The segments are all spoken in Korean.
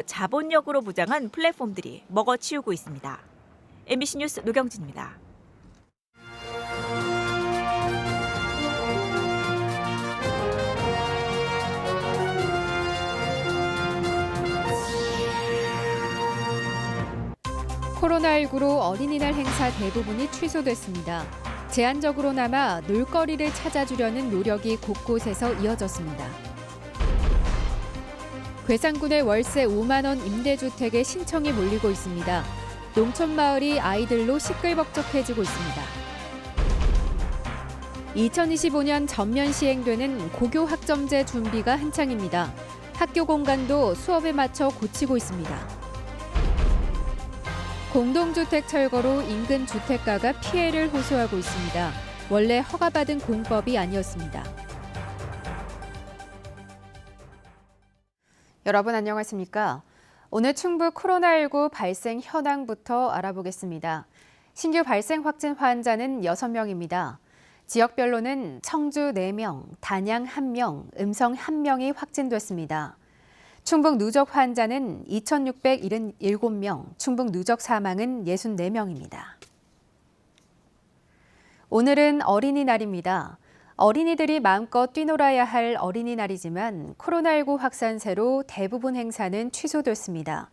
자본력으로 무장한 플랫폼들이 먹어치우고 있습니다. MBC 뉴스 노경진입니다. 코로나19로 어린이날 행사 대부분이 취소됐습니다. 제한적으로나마 놀거리를 찾아주려는 노력이 곳곳에서 이어졌습니다. 괴산군의 월세 5만 원 임대주택에 신청이 몰리고 있습니다. 농촌 마을이 아이들로 시끌벅적해지고 있습니다. 2025년 전면 시행되는 고교 학점제 준비가 한창입니다. 학교 공간도 수업에 맞춰 고치고 있습니다. 공동주택 철거로 인근 주택가가 피해를 호소하고 있습니다. 원래 허가받은 공법이 아니었습니다. 여러분 안녕하십니까? 오늘 충북 코로나19 발생 현황부터 알아보겠습니다. 신규 발생 확진 환자는 6명입니다. 지역별로는 청주 4명, 단양 1명, 음성 1명이 확진됐습니다. 충북 누적 환자는 2,677명, 충북 누적 사망은 64명입니다. 오늘은 어린이날입니다. 어린이들이 마음껏 뛰놀아야 할 어린이날이지만 코로나19 확산세로 대부분 행사는 취소됐습니다.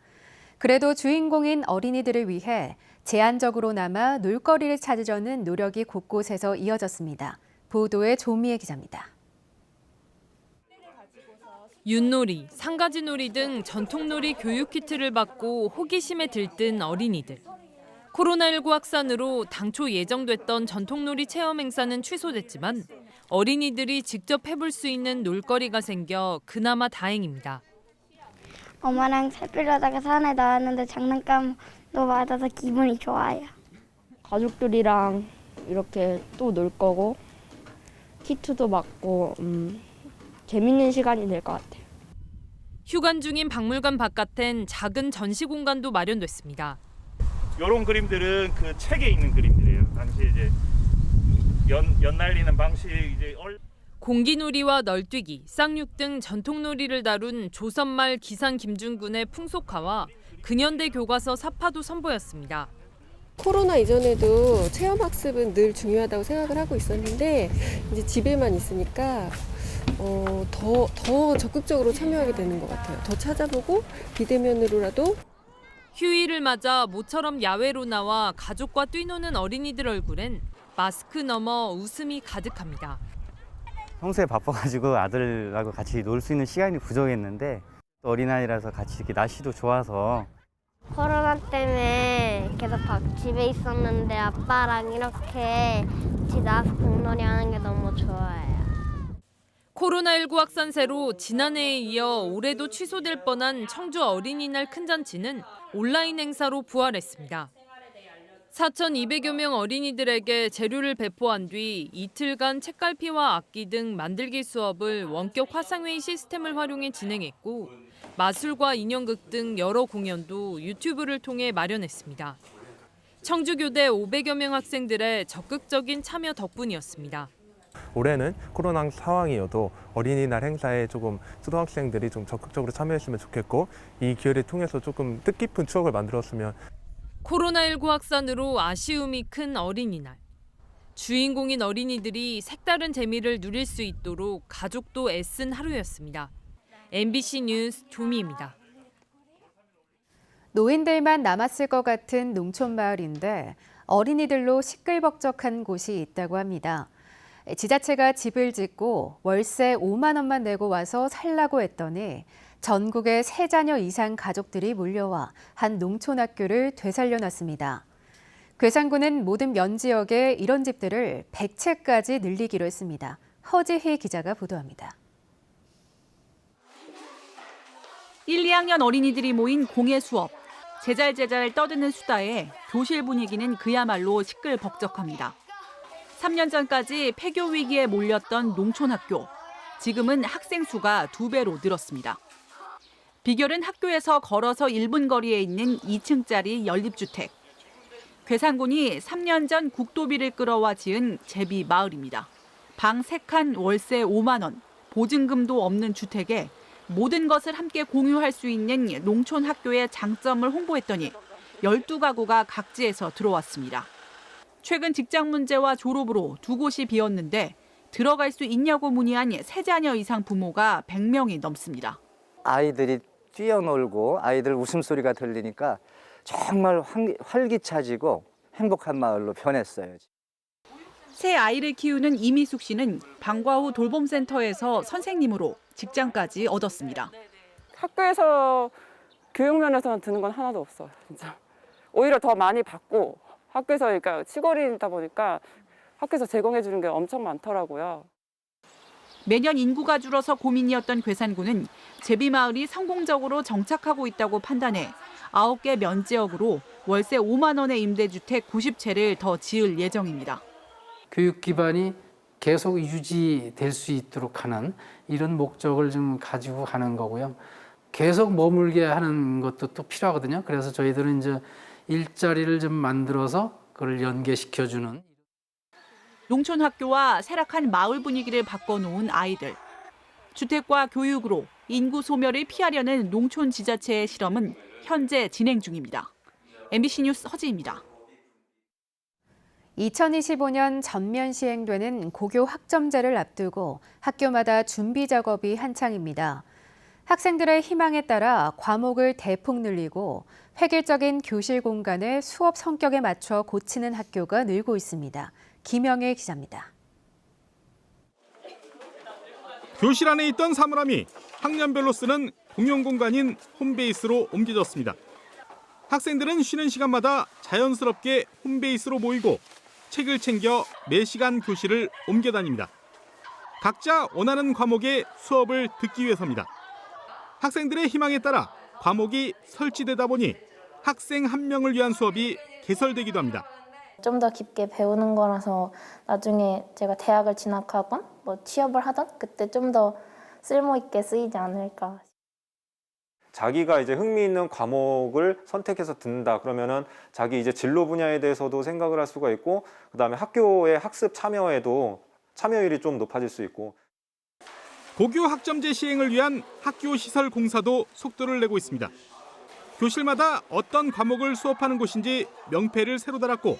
그래도 주인공인 어린이들을 위해 제한적으로나마 놀거리를 찾으려는 노력이 곳곳에서 이어졌습니다. 보도에 조미애 기자입니다. 윷놀이, 상가지놀이 등 전통놀이 교육 키트를 받고 호기심에 들뜬 어린이들. 코로나19 확산으로 당초 예정됐던 전통놀이 체험 행사는 취소됐지만 어린이들이 직접 해볼 수 있는 놀거리가 생겨 그나마 다행입니다. 엄마랑 살피려다가 산에 나왔는데 장난감도 맞아서 기분이 좋아요. 가족들이랑 이렇게 또 놀 거고 키트도 맞고 재밌는 시간이 될 것 같아요. 휴관 중인 박물관 바깥엔 작은 전시 공간도 마련됐습니다. 이런 그림들은 그 책에 있는 그림들이에요. 당시 이제 연 날리는 방식 이제 공기놀이와 널뛰기, 쌍육 등 전통놀이를 다룬 조선말 기상 김중군의 풍속화와 근현대 교과서 사파도 선보였습니다. 코로나 이전에도 체험학습은 늘 중요하다고 생각을 하고 있었는데 이제 집에만 있으니까 더 적극적으로 참여하게 되는 것 같아요. 더 찾아보고 비대면으로라도. 휴일을 맞아 모처럼 야외로 나와 가족과 뛰노는 어린이들 얼굴엔 마스크 너머 웃음이 가득합니다. 평소에 바빠가지고 아들하고 같이 놀 수 있는 시간이 부족했는데 어린아이라서 같이 이렇게 날씨도 좋아서 코로나 때문에 계속 집에 있었는데 아빠랑 이렇게 같이 나와서 공놀이 하는 게 너무 좋아요. 코로나19 확산세로 지난해에 이어 올해도 취소될 뻔한 청주 어린이날 큰잔치는 온라인 행사로 부활했습니다. 4,200여 명 어린이들에게 재료를 배포한 뒤 이틀간 책갈피와 악기 등 만들기 수업을 원격 화상회의 시스템을 활용해 진행했고 마술과 인형극 등 여러 공연도 유튜브를 통해 마련했습니다. 청주교대 500여 명 학생들의 적극적인 참여 덕분이었습니다. 올해는 코로나 상황이어도 어린이날 행사에 조금 초등학생들이 좀 적극적으로 참여했으면 좋겠고 이 기회를 통해서 조금 뜻깊은 추억을 만들었으면. 코로나19 확산으로 아쉬움이 큰 어린이날. 주인공인 어린이들이 색다른 재미를 누릴 수 있도록 가족도 애쓴 하루였습니다. MBC 뉴스 조미입니다. 노인들만 남았을 것 같은 농촌 마을인데 어린이들로 시끌벅적한 곳이 있다고 합니다. 지자체가 집을 짓고 월세 5만 원만 내고 와서 살라고 했더니 전국의 3자녀 이상 가족들이 몰려와 한 농촌학교를 되살려놨습니다. 괴산군은 모든 면지역에 이런 집들을 100채까지 늘리기로 했습니다. 허지희 기자가 보도합니다. 1, 2학년 어린이들이 모인 공예 수업. 제잘제잘 떠드는 수다에 교실 분위기는 그야말로 시끌벅적합니다. 3년 전까지 폐교 위기에 몰렸던 농촌학교. 지금은 학생 수가 2배로 늘었습니다. 비결은 학교에서 걸어서 1분 거리에 있는 2층짜리 연립주택. 괴산군이 3년 전 국도비를 끌어와 지은 제비 마을입니다. 방 3칸 월세 5만 원, 보증금도 없는 주택에 모든 것을 함께 공유할 수 있는 농촌 학교의 장점을 홍보했더니 12가구가 각지에서 들어왔습니다. 최근 직장 문제와 졸업으로 두 곳이 비었는데 들어갈 수 있냐고 문의한 3자녀 이상 부모가 100명이 넘습니다. 아이들이 뛰어놀고 아이들 웃음소리가 들리니까 정말 활기차지고 행복한 마을로 변했어요. 새 아이를 키우는 이미숙 씨는 방과후 돌봄센터에서 선생님으로 직장까지 얻었습니다. 학교에서 교육 면에서는 드는 건 하나도 없어요, 진짜. 오히려 더 많이 받고 학교에서 그러니까 시골이다 보니까 학교에서 제공해 주는 게 엄청 많더라고요. 매년 인구가 줄어서 고민이었던 괴산군은 제비마을이 성공적으로 정착하고 있다고 판단해 9개 면지역으로 월세 5만 원의 임대주택 90채를 더 지을 예정입니다. 교육 기반이 계속 유지될 수 있도록 하는 이런 목적을 좀 가지고 하는 거고요. 계속 머물게 하는 것도 또 필요하거든요. 그래서 저희들은 이제 일자리를 좀 만들어서 그걸 연계시켜주는. 농촌 학교와 쇠락한 마을 분위기를 바꿔놓은 아이들. 주택과 교육으로 인구 소멸을 피하려는 농촌 지자체의 실험은 현재 진행 중입니다. MBC 뉴스 허지입니다. 2025년 전면 시행되는 고교 학점제를 앞두고 학교마다 준비 작업이 한창입니다. 학생들의 희망에 따라 과목을 대폭 늘리고 획일적인 교실 공간을 수업 성격에 맞춰 고치는 학교가 늘고 있습니다. 김영일 기자입니다. 교실 안에 있던 사물함이 학년별로 쓰는 공용 공간인 홈베이스로 옮겨졌습니다. 학생들은 쉬는 시간마다 자연스럽게 홈베이스로 모이고 책을 챙겨 매시간 교실을 옮겨 다닙니다. 각자 원하는 과목의 수업을 듣기 위해서입니다. 학생들의 희망에 따라 과목이 설치되다 보니 학생 한 명을 위한 수업이 개설되기도 합니다. 좀 더 깊게 배우는 거라서 나중에 제가 대학을 진학하건 뭐 취업을 하던 그때 좀 더 쓸모 있게 쓰이지 않을까. 자기가 이제 흥미 있는 과목을 선택해서 듣는다 그러면은 자기 이제 진로 분야에 대해서도 생각을 할 수가 있고 그다음에 학교의 학습 참여에도 참여율이 좀 높아질 수 있고. 고교 학점제 시행을 위한 학교 시설 공사도 속도를 내고 있습니다. 교실마다 어떤 과목을 수업하는 곳인지 명패를 새로 달았고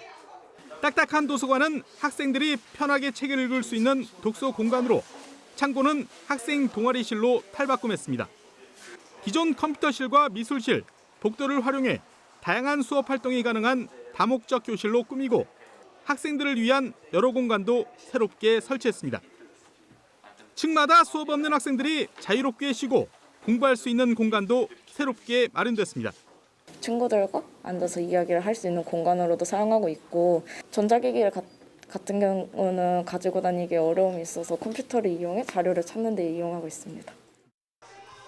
딱딱한 도서관은 학생들이 편하게 책을 읽을 수 있는 독서 공간으로, 창고는 학생 동아리실로 탈바꿈했습니다. 기존 컴퓨터실과 미술실, 복도를 활용해 다양한 수업 활동이 가능한 다목적 교실로 꾸미고 학생들을 위한 여러 공간도 새롭게 설치했습니다. 층마다 수업 없는 학생들이 자유롭게 쉬고 공부할 수 있는 공간도 새롭게 마련됐습니다. 친구들과 앉아서 이야기를 할 수 있는 공간으로도 사용하고 있고 전자기기를 같은 경우는 가지고 다니기 어려움이 있어서 컴퓨터를 이용해 자료를 찾는 데 이용하고 있습니다.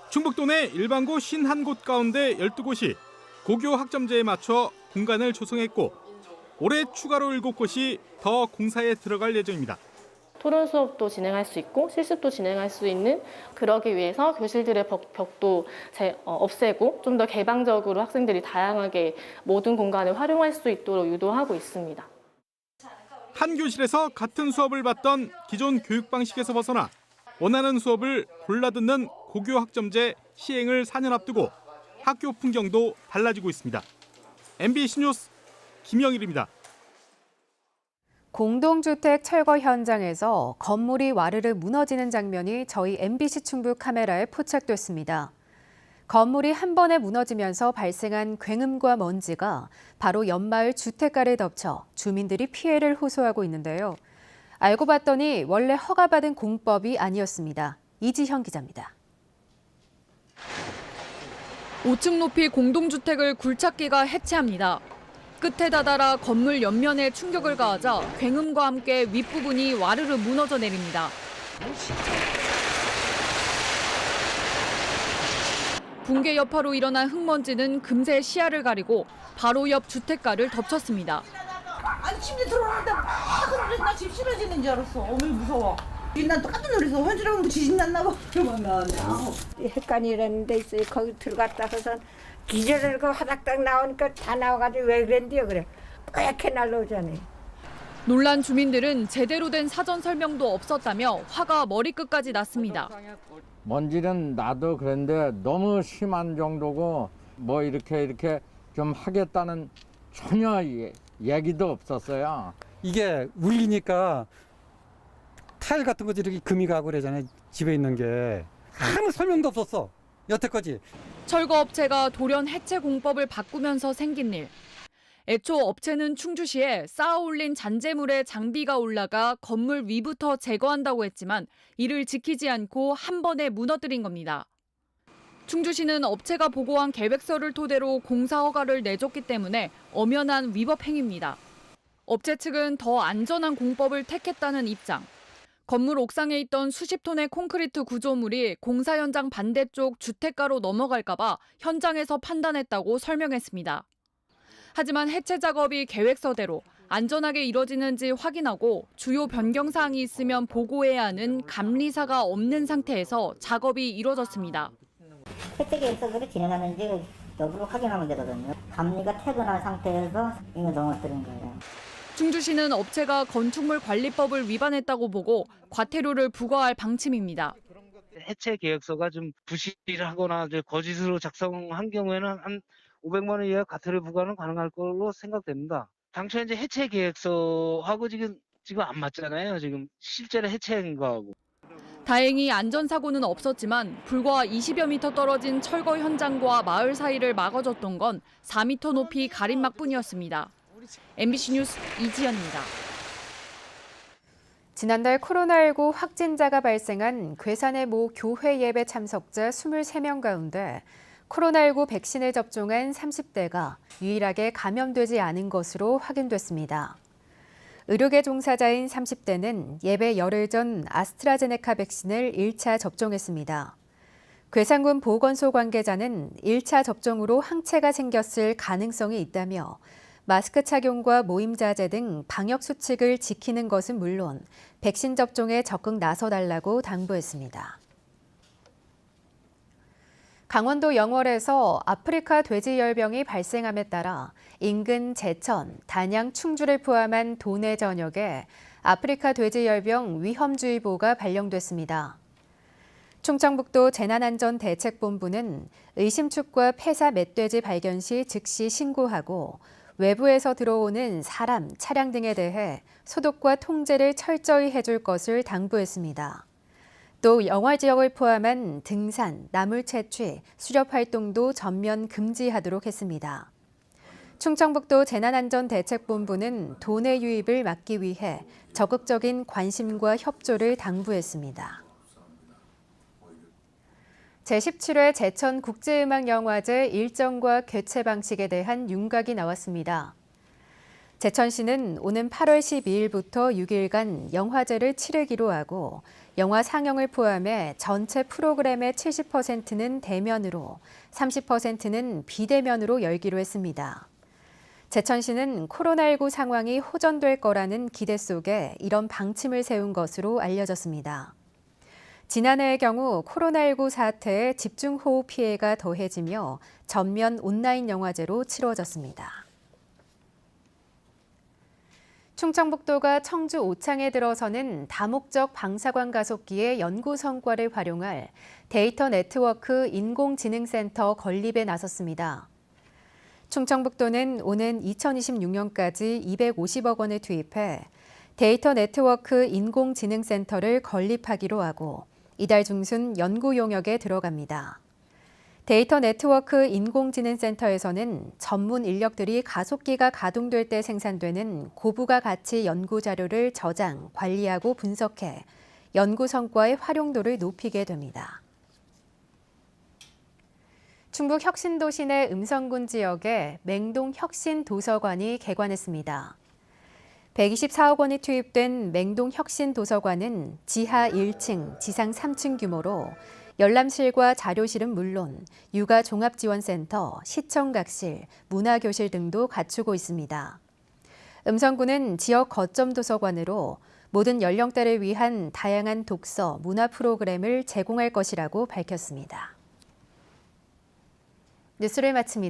충북도 내 일반고 51곳 가운데 12곳이 고교 학점제에 맞춰 공간을 조성했고 올해 추가로 7곳이 더 공사에 들어갈 예정입니다. 토론 수업도 진행할 수 있고 실습도 진행할 수 있는, 그러기 위해서 교실들의 벽도 없애고 좀 더 개방적으로 학생들이 다양하게 모든 공간을 활용할 수 있도록 유도하고 있습니다. 한 교실에서 같은 수업을 받던 기존 교육 방식에서 벗어나 원하는 수업을 골라 듣는 고교 학점제 시행을 4년 앞두고 학교 풍경도 달라지고 있습니다. MBC 뉴스 김영일입니다. 공동주택 철거 현장에서 건물이 와르르 무너지는 장면이 저희 MBC 충북 카메라에 포착됐습니다. 건물이 한 번에 무너지면서 발생한 굉음과 먼지가 바로 옆마을 주택가를 덮쳐 주민들이 피해를 호소하고 있는데요. 알고 봤더니 원래 허가받은 공법이 아니었습니다. 이지현 기자입니다. 5층 높이 공동주택을 굴착기가 해체합니다. 끝에 다다라 건물 옆면에 충격을 가하자 굉음과 함께 윗부분이 와르르 무너져 내립니다. 붕괴 여파로 일어난 흙먼지는 금세 시야를 가리고 바로 옆 주택가를 덮쳤습니다. 아니 침대 들어오는데 나 집 싫어지는 줄 알았어. 어머 무서워. 난 또 깜짝 놀라서 헌지라는 거 지진 났나 봐. 그러면 헷갈리라는 데 있어요. 거기 들어갔다 해서 기절을 그 화닥닥 나오니까 다 나와가지고 왜 그랬는데요 그래. 빽해 날라오잖아요. 놀란 주민들은 제대로 된 사전 설명도 없었다며 화가 머리끝까지 났습니다. 먼지는 나도 그런데 너무 심한 정도고 뭐 이렇게 좀 하겠다는 전혀 얘기도 없었어요. 이게 울리니까 타일 같은 것도 이렇게 금이 가고 그러잖아요. 집에 있는 게 아무 설명도 없었어. 여태까지. 철거업체가 돌연 해체 공법을 바꾸면서 생긴 일. 애초 업체는 충주시에 쌓아올린 잔재물에 장비가 올라가 건물 위부터 제거한다고 했지만 이를 지키지 않고 한 번에 무너뜨린 겁니다. 충주시는 업체가 보고한 계획서를 토대로 공사 허가를 내줬기 때문에 엄연한 위법 행위입니다. 업체 측은 더 안전한 공법을 택했다는 입장. 건물 옥상에 있던 수십 톤의 콘크리트 구조물이 공사 현장 반대쪽 주택가로 넘어갈까 봐 현장에서 판단했다고 설명했습니다. 하지만 해체 작업이 계획서대로 안전하게 이뤄지는지 확인하고 주요 변경 사항이 있으면 보고해야 하는 감리사가 없는 상태에서 작업이 이뤄졌습니다. 해체 계획서대로 진행하는지 여부를 확인하면 되거든요. 감리가 퇴근한 상태에서 이거 넘어뜨린 거예요. 충주시는 업체가 건축물 관리법을 위반했다고 보고 과태료를 부과할 방침입니다. 해체 계획서가 좀 부실하거나 거짓으로 작성한 경우에는 한 500만 원 이하 과태료 부과는 가능할 걸로 생각됩니다. 당초에 이제 해체 계획서하고 지금 안 맞잖아요. 지금 실제로 해체한 거하고. 다행히 안전사고는 없었지만 불과 20여 미터 떨어진 철거 현장과 마을 사이를 막아줬던 건 4미터 높이 가림막뿐이었습니다. MBC 뉴스 이지연입니다. 지난달 코로나19 확진자가 발생한 괴산의 모 교회 예배 참석자 23명 가운데 코로나19 백신을 접종한 30대가 유일하게 감염되지 않은 것으로 확인됐습니다. 의료계 종사자인 30대는 예배 열흘 전 아스트라제네카 백신을 1차 접종했습니다. 괴산군 보건소 관계자는 1차 접종으로 항체가 생겼을 가능성이 있다며 마스크 착용과 모임 자제 등 방역 수칙을 지키는 것은 물론 백신 접종에 적극 나서달라고 당부했습니다. 강원도 영월에서 아프리카 돼지열병이 발생함에 따라 인근 제천, 단양, 충주를 포함한 도내 전역에 아프리카 돼지열병 위험주의보가 발령됐습니다. 충청북도 재난안전대책본부는 의심축과 폐사 멧돼지 발견 시 즉시 신고하고 외부에서 들어오는 사람, 차량 등에 대해 소독과 통제를 철저히 해줄 것을 당부했습니다. 또 영월 지역을 포함한 등산, 나물 채취, 수렵 활동도 전면 금지하도록 했습니다. 충청북도 재난안전대책본부는 도내 유입을 막기 위해 적극적인 관심과 협조를 당부했습니다. 제17회 제천국제음악영화제 일정과 개최 방식에 대한 윤곽이 나왔습니다. 제천시는 오는 8월 12일부터 6일간 영화제를 치르기로 하고 영화 상영을 포함해 전체 프로그램의 70%는 대면으로 30%는 비대면으로 열기로 했습니다. 제천시는 코로나19 상황이 호전될 거라는 기대 속에 이런 방침을 세운 것으로 알려졌습니다. 지난해의 경우 코로나19 사태에 집중호우 피해가 더해지며 전면 온라인 영화제로 치러졌습니다. 충청북도가 청주 오창에 들어서는 다목적 방사광 가속기의 연구 성과를 활용할 데이터 네트워크 인공지능센터 건립에 나섰습니다. 충청북도는 오는 2026년까지 250억 원을 투입해 데이터 네트워크 인공지능센터를 건립하기로 하고 이달 중순 연구 용역에 들어갑니다. 데이터 네트워크 인공지능센터에서는 전문 인력들이 가속기가 가동될 때 생산되는 고부가 가치 연구 자료를 저장, 관리하고 분석해 연구 성과의 활용도를 높이게 됩니다. 충북 혁신도시 내 음성군 지역에 맹동 혁신도서관이 개관했습니다. 124억 원이 투입된 맹동 혁신도서관은 지하 1층, 지상 3층 규모로 열람실과 자료실은 물론 육아종합지원센터, 시청각실, 문화교실 등도 갖추고 있습니다. 음성군은 지역 거점 도서관으로 모든 연령대를 위한 다양한 독서, 문화 프로그램을 제공할 것이라고 밝혔습니다. 뉴스를 마칩니다.